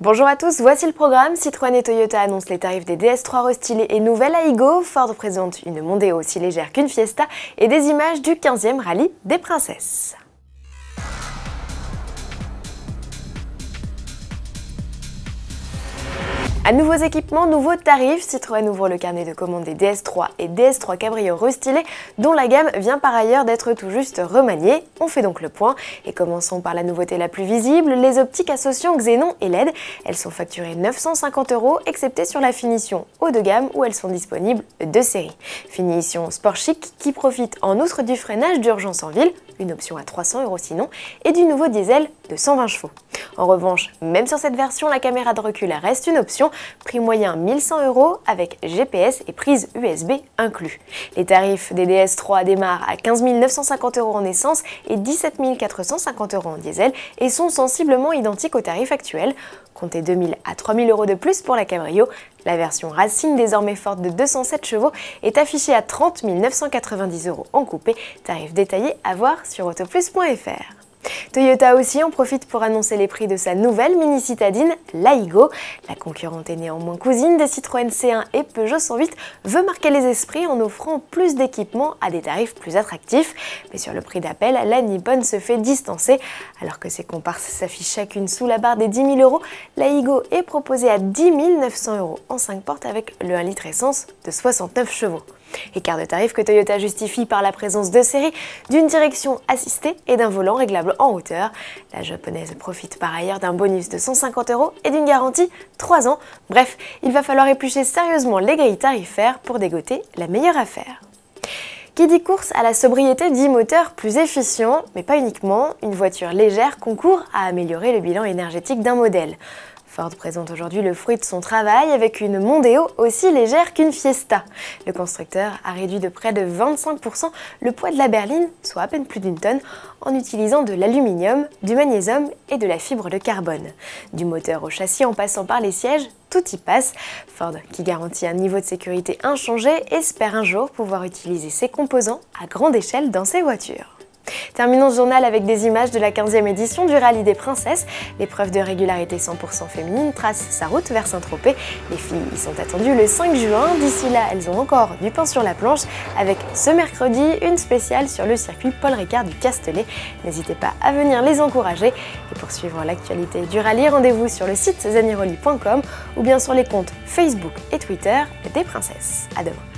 Bonjour à tous, voici le programme. Citroën et Toyota annoncent les tarifs des DS3 restylés et nouvelle Aygo. Ford présente une Mondeo aussi légère qu'une Fiesta et des images du 15e rallye des princesses. À nouveaux équipements, nouveaux tarifs, Citroën ouvre le carnet de commandes des DS3 et DS3 Cabrio restylés, dont la gamme vient par ailleurs d'être tout juste remaniée. On fait donc le point et commençons par la nouveauté la plus visible, les optiques associant xénon et LED. Elles sont facturées 950 €, excepté sur la finition haut de gamme où elles sont disponibles de série. Finition sport chic qui profite en outre du freinage d'urgence en ville, une option à 300 € sinon, et du nouveau diesel de 120 chevaux. En revanche, même sur cette version, la caméra de recul reste une option, prix moyen 1100 € avec GPS et prise USB inclus. Les tarifs des DS3 démarrent à 15 950 € en essence et 17 450 € en diesel et sont sensiblement identiques aux tarifs actuels. Comptez 2 000 à 3 000 € de plus pour la Cabrio. La version Racing, désormais forte de 207 chevaux, est affichée à 30 990 € en coupé, tarif détaillé à voir sur autoplus.fr. Toyota aussi en profite pour annoncer les prix de sa nouvelle mini citadine, l'Aygo. La concurrente est néanmoins cousine des Citroën C1 et Peugeot 108, veut marquer les esprits en offrant plus d'équipements à des tarifs plus attractifs. Mais sur le prix d'appel, la Nippon se fait distancer. Alors que ses comparses s'affichent chacune sous la barre des 10 000 €, l'Aygo est proposée à 10 900 € en 5 portes avec le 1 litre essence de 69 chevaux. Écart de tarif que Toyota justifie par la présence de série, d'une direction assistée et d'un volant réglable en hauteur. La japonaise profite par ailleurs d'un bonus de 150 € et d'une garantie 3 ans. Bref, il va falloir éplucher sérieusement les grilles tarifaires pour dégoter la meilleure affaire. Qui dit course à la sobriété dit moteur plus efficient, mais pas uniquement. Une voiture légère concourt à améliorer le bilan énergétique d'un modèle. Ford présente aujourd'hui le fruit de son travail avec une Mondeo aussi légère qu'une Fiesta. Le constructeur a réduit de près de 25% le poids de la berline, soit à peine plus d'une tonne, en utilisant de l'aluminium, du magnésium et de la fibre de carbone. Du moteur au châssis en passant par les sièges, tout y passe. Ford, qui garantit un niveau de sécurité inchangé, espère un jour pouvoir utiliser ses composants à grande échelle dans ses voitures. Terminons ce journal avec des images de la 15e édition du Rallye des Princesses. L'épreuve de régularité 100% féminine trace sa route vers Saint-Tropez. Les filles y sont attendues le 5 juin. D'ici là, elles ont encore du pain sur la planche avec ce mercredi une spéciale sur le circuit Paul Ricard du Castellet. N'hésitez pas à venir les encourager. Et pour suivre l'actualité du rallye, rendez-vous sur le site zaniroli.com ou bien sur les comptes Facebook et Twitter des Princesses. À demain.